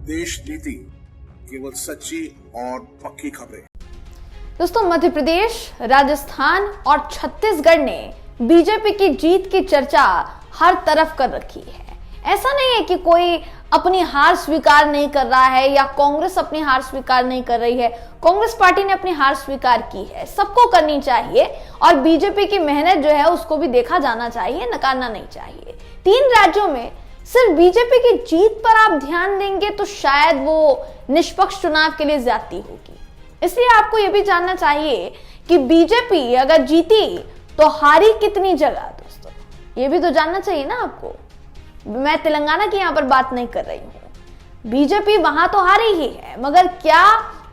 देश नीति, केवल सच्ची और पक्की खबरें। दोस्तों, मध्य प्रदेश, राजस्थान और छत्तीसगढ़ ने बीजेपी की जीत की चर्चा हर तरफ कर रखी है। ऐसा नहीं है कि कोई अपनी हार स्वीकार नहीं कर रहा है या कांग्रेस अपनी हार स्वीकार नहीं कर रही है। कांग्रेस पार्टी ने अपनी हार स्वीकार की है, सबको करनी चाहिए और बीजेपी की मेहनत जो है उसको भी देखा जाना चाहिए, नकारना नहीं चाहिए। 3 राज्यों में सिर्फ बीजेपी की जीत पर आप ध्यान देंगे तो शायद वो निष्पक्ष चुनाव के लिए ज्यादती होगी। इसलिए आपको यह भी जानना चाहिए कि बीजेपी अगर जीती तो हारी कितनी जगह। दोस्तों, ये भी तो जानना चाहिए ना आपको। मैं तेलंगाना की यहां पर बात नहीं कर रही हूं, बीजेपी वहां तो हारी ही है, मगर क्या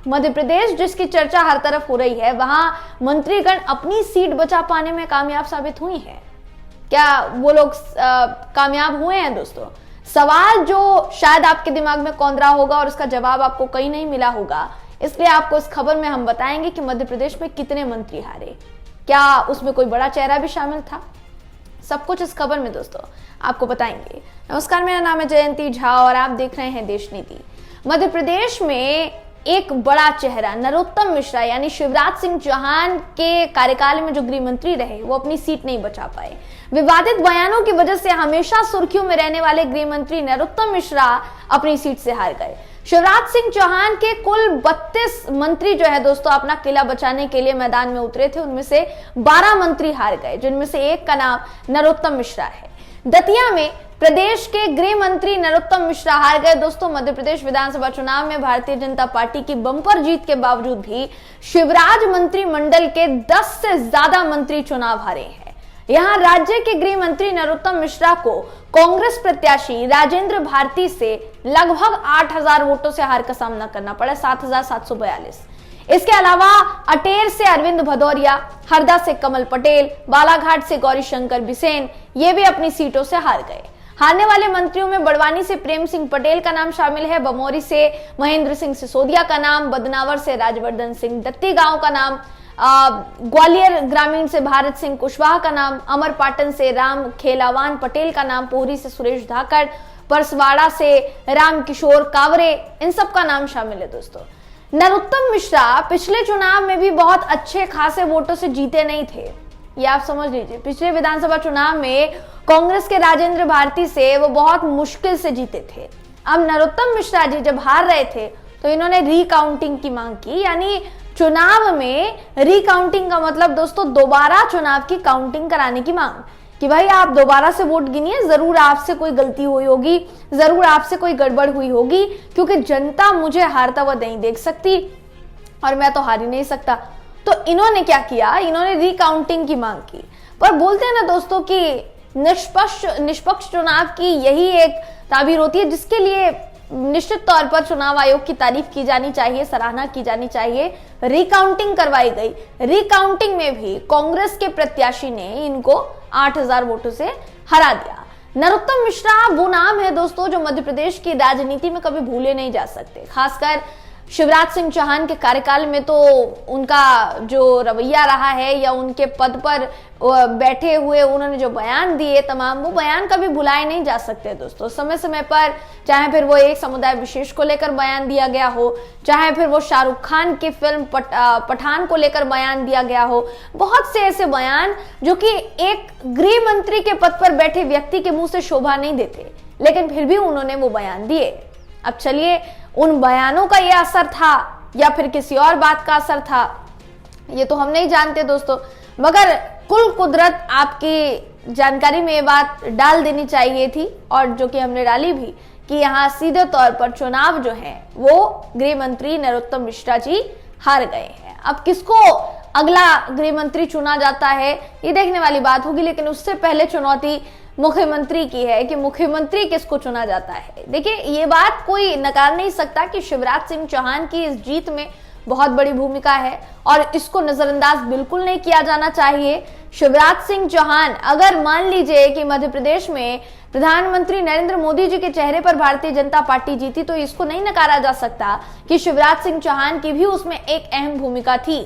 मध्य प्रदेश जिसकी चर्चा हर तरफ हो रही है वहां मंत्रीगण अपनी सीट बचा पाने में कामयाब साबित हुई है? क्या वो लोग कामयाब हुए हैं? दोस्तों, सवाल जो शायद आपके दिमाग में कौंध रहा होगा और उसका जवाब आपको कहीं नहीं मिला होगा, इसलिए आपको इस खबर में हम बताएंगे कि मध्य प्रदेश में कितने मंत्री हारे, क्या उसमें कोई बड़ा चेहरा भी शामिल था। सब कुछ इस खबर में दोस्तों आपको बताएंगे। नमस्कार, मेरा नाम है जयंती झा और आप देख रहे हैं देश नीति। मध्य प्रदेश में एक बड़ा चेहरा नरोत्तम मिश्रा यानी शिवराज सिंह चौहान के कार्यकाल में जो गृह मंत्री रहे वो अपनी सीट नहीं बचा पाए। विवादित बयानों की वजह से हमेशा सुर्खियों में रहने वाले गृह मंत्री नरोत्तम मिश्रा अपनी सीट से हार गए। शिवराज सिंह चौहान के कुल 32 मंत्री जो है दोस्तों अपना किला बचाने के लिए मैदान में उतरे थे, उनमें से 12 मंत्री हार गए, जिनमें से एक का नाम नरोत्तम मिश्रा है। दतिया में प्रदेश के गृह मंत्री नरोत्तम मिश्रा हार गए। दोस्तों, मध्य प्रदेश विधानसभा चुनाव में भारतीय जनता पार्टी की बंपर जीत के बावजूद भी शिवराज मंत्रिमंडल के 10 से ज्यादा मंत्री चुनाव हारे हैं। यहां राज्य के गृह मंत्री नरोत्तम मिश्रा को कांग्रेस प्रत्याशी राजेंद्र भारती से लगभग 8000 वोटों से हार का सामना करना पड़ा, 7742। इसके अलावा अटेर से अरविंद भदौरिया, हरदा से कमल पटेल, बालाघाट से गौरीशंकर बिसेन ये भी अपनी सीटों से हार गए। हारने वाले मंत्रियों में बड़वानी से प्रेम सिंह पटेल का नाम शामिल है, बमोरी से महेंद्र सिंह सिसोदिया का नाम, बदनावर से राजवर्धन सिंह दत्ती गांव का नाम, ग्वालियर ग्रामीण से भारत सिंह कुशवाहा का नाम, अमरपाटन से राम खेलावान पटेल का नाम, पोहरी से सुरेश धाकड़, परसवाड़ा से राम किशोर कावरे, इन सब का नाम शामिल है। दोस्तों, नरोत्तम मिश्रा पिछले चुनाव में भी बहुत अच्छे खासे वोटों से जीते नहीं थे, ये आप समझ लीजिए। पिछले विधानसभा चुनाव में कांग्रेस के राजेंद्र भारती से वो बहुत मुश्किल से जीते थे। अब नरोत्तम मिश्रा जी जब हार रहे थे तो इन्होंने रिकाउंटिंग की मांग की, यानी चुनाव में रिकाउंटिंग का मतलब दोस्तों दोबारा चुनाव की काउंटिंग कराने की मांग, कि भाई आप दोबारा से वोट गिनिए, जरूर आपसे कोई गलती हुई होगी, जरूर आपसे कोई गड़बड़ हुई होगी, क्योंकि जनता मुझे हारता हुआ नहीं देख सकती और मैं तो हार ही नहीं सकता। तो इन्होंने क्या किया, इन्होंने रिकाउंटिंग की मांग की। पर बोलते हैं ना दोस्तों कि निष्पक्ष चुनाव की यही एक ताबीर होती है जिसके लिए निश्चित तौर पर चुनाव आयोग की तारीफ की जानी चाहिए, सराहना की जानी चाहिए। रिकाउंटिंग करवाई गई, रिकाउंटिंग में भी कांग्रेस के प्रत्याशी ने इनको 8000 वोटों से हरा दिया। नरोत्तम मिश्रा वो नाम है दोस्तों जो मध्य प्रदेश की राजनीति में कभी भूले नहीं जा सकते। खासकर शिवराज सिंह चौहान के कार्यकाल में तो उनका जो रवैया रहा है या उनके पद पर बैठे हुए उन्होंने जो बयान दिए तमाम, वो बयान कभी भुलाए नहीं जा सकते दोस्तों। समय समय पर चाहे फिर वो एक समुदाय विशेष को लेकर बयान दिया गया हो, चाहे फिर वो शाहरुख खान की फिल्म पठान को लेकर बयान दिया गया हो, बहुत से ऐसे बयान जो कि एक गृह मंत्री के पद पर बैठे व्यक्ति के मुंह से शोभा नहीं देते, लेकिन फिर भी उन्होंने वो बयान दिए। अब चलिए, उन बयानों का यह असर था या फिर किसी और बात का असर था, ये तो हम नहीं जानते दोस्तों, मगर कुल कुदरत आपकी जानकारी में ये बात डाल देनी चाहिए थी और जो कि हमने डाली भी, कि यहाँ सीधे तौर पर चुनाव जो है वो गृह मंत्री नरोत्तम मिश्रा जी हार गए हैं। अब किसको अगला गृह मंत्री चुना जाता है ये देखने वाली बात होगी, लेकिन उससे पहले चुनौती मुख्यमंत्री की है कि मुख्यमंत्री किसको चुना जाता है। देखिए, ये बात कोई नकार नहीं सकता कि शिवराज सिंह चौहान की इस जीत में बहुत बड़ी भूमिका है और इसको नजरअंदाज बिल्कुल नहीं किया जाना चाहिए। शिवराज सिंह चौहान, अगर मान लीजिए कि मध्य प्रदेश में प्रधानमंत्री नरेंद्र मोदी जी के चेहरे पर भारतीय जनता पार्टी जीती, तो इसको नहीं नकारा जा सकता कि शिवराज सिंह चौहान की भी उसमें एक अहम भूमिका थी।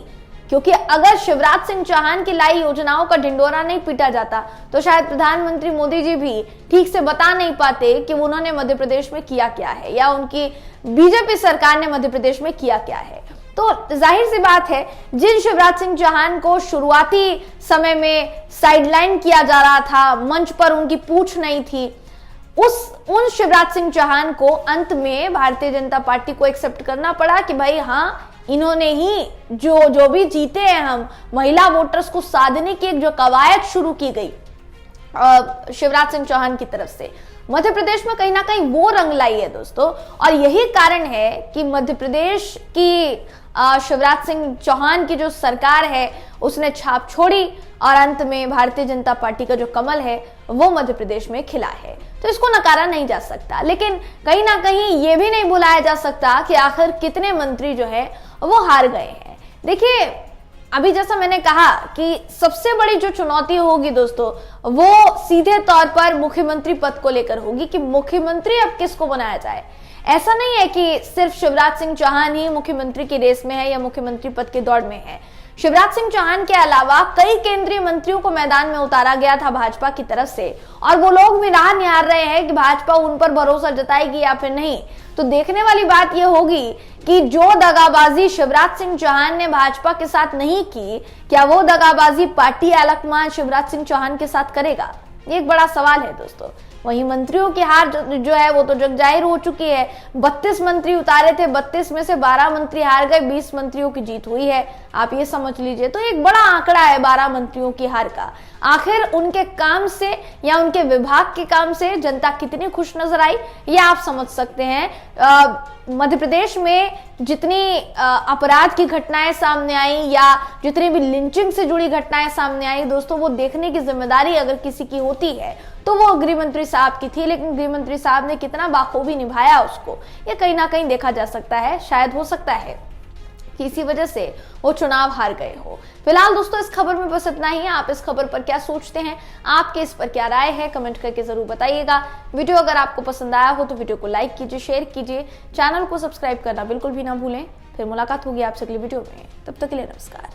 क्योंकि अगर शिवराज सिंह चौहान की लाई योजनाओं का ढिंडोरा नहीं पीटा जाता तो शायद प्रधानमंत्री मोदी जी भी ठीक से बता नहीं पाते कि उन्होंने मध्य प्रदेश में किया क्या है या उनकी बीजेपी सरकार ने मध्य प्रदेश में किया क्या है। तो जाहिर सी बात है, जिन शिवराज सिंह चौहान को शुरुआती समय में साइडलाइन किया जा रहा था, मंच पर उनकी पूछ नहीं थी, उन शिवराज सिंह चौहान को अंत में भारतीय जनता पार्टी को एक्सेप्ट करना पड़ा कि भाई हाँ, इन्होंने ही जो भी जीते हैं हम, महिला वोटर्स को साधने की एक जो कवायद शुरू की गई शिवराज सिंह चौहान की तरफ से, मध्य प्रदेश में कहीं ना कहीं वो रंग लाई है दोस्तों। और यही कारण है कि मध्य प्रदेश की शिवराज सिंह चौहान की जो सरकार है उसने छाप छोड़ी और अंत में भारतीय जनता पार्टी का जो कमल है वो मध्य प्रदेश में खिला है। तो इसको नकारा नहीं जा सकता, लेकिन कहीं ना कहीं ये भी नहीं भुलाया जा सकता कि आखिर कितने मंत्री जो है वो हार गए हैं। देखिए, अभी जैसा मैंने कहा कि सबसे बड़ी जो चुनौती होगी दोस्तों वो सीधे तौर पर मुख्यमंत्री पद को लेकर होगी कि मुख्यमंत्री अब किसको बनाया जाए। ऐसा नहीं है कि सिर्फ शिवराज सिंह चौहान ही मुख्यमंत्री की रेस में है या मुख्यमंत्री पद की दौड़ में है। शिवराज सिंह चौहान के अलावा कई केंद्रीय मंत्रियों को मैदान में उतारा गया था भाजपा की तरफ से, और वो लोग भी राह निहार रहे हैं कि भाजपा उन पर भरोसा जताएगी या फिर नहीं। तो देखने वाली बात यह होगी कि जो दगाबाजी शिवराज सिंह चौहान ने भाजपा के साथ नहीं की, क्या वो दगाबाजी पार्टी आलाकमान शिवराज सिंह चौहान के साथ करेगा? ये एक बड़ा सवाल है दोस्तों। वहीं मंत्रियों की हार जो है वो तो जग जाहिर हो चुकी है। 32 मंत्री उतारे थे, 32 में से 12 मंत्री हार गए, 20 मंत्रियों की जीत हुई है। आप ये समझ लीजिए, तो एक बड़ा आंकड़ा है 12 मंत्रियों की हार का। आखिर उनके काम से या उनके विभाग के काम से जनता कितनी खुश नजर आई, ये आप समझ सकते हैं। मध्य प्रदेश में जितनी अपराध की घटनाएं सामने आई या जितनी भी लिंचिंग से जुड़ी घटनाएं सामने आई दोस्तों, वो देखने की जिम्मेदारी अगर किसी की होती है तो वो गृह मंत्री साहब की थी, लेकिन गृह मंत्री साहब ने कितना बाखूबी निभाया उसको, ये कहीं ना कहीं देखा जा सकता है। शायद हो सकता है कि इसी वजह से वो चुनाव हार गए हो। फिलहाल दोस्तों इस खबर में बस इतना ही है। आप इस खबर पर क्या सोचते हैं, आपके इस पर क्या राय है, कमेंट करके जरूर बताइएगा। वीडियो अगर आपको पसंद आया हो तो वीडियो को लाइक कीजिए, शेयर कीजिए, चैनल को सब्सक्राइब करना बिल्कुल भी ना भूलें। फिर मुलाकात होगी आपसे अगली वीडियो में, तब तक के लिए नमस्कार।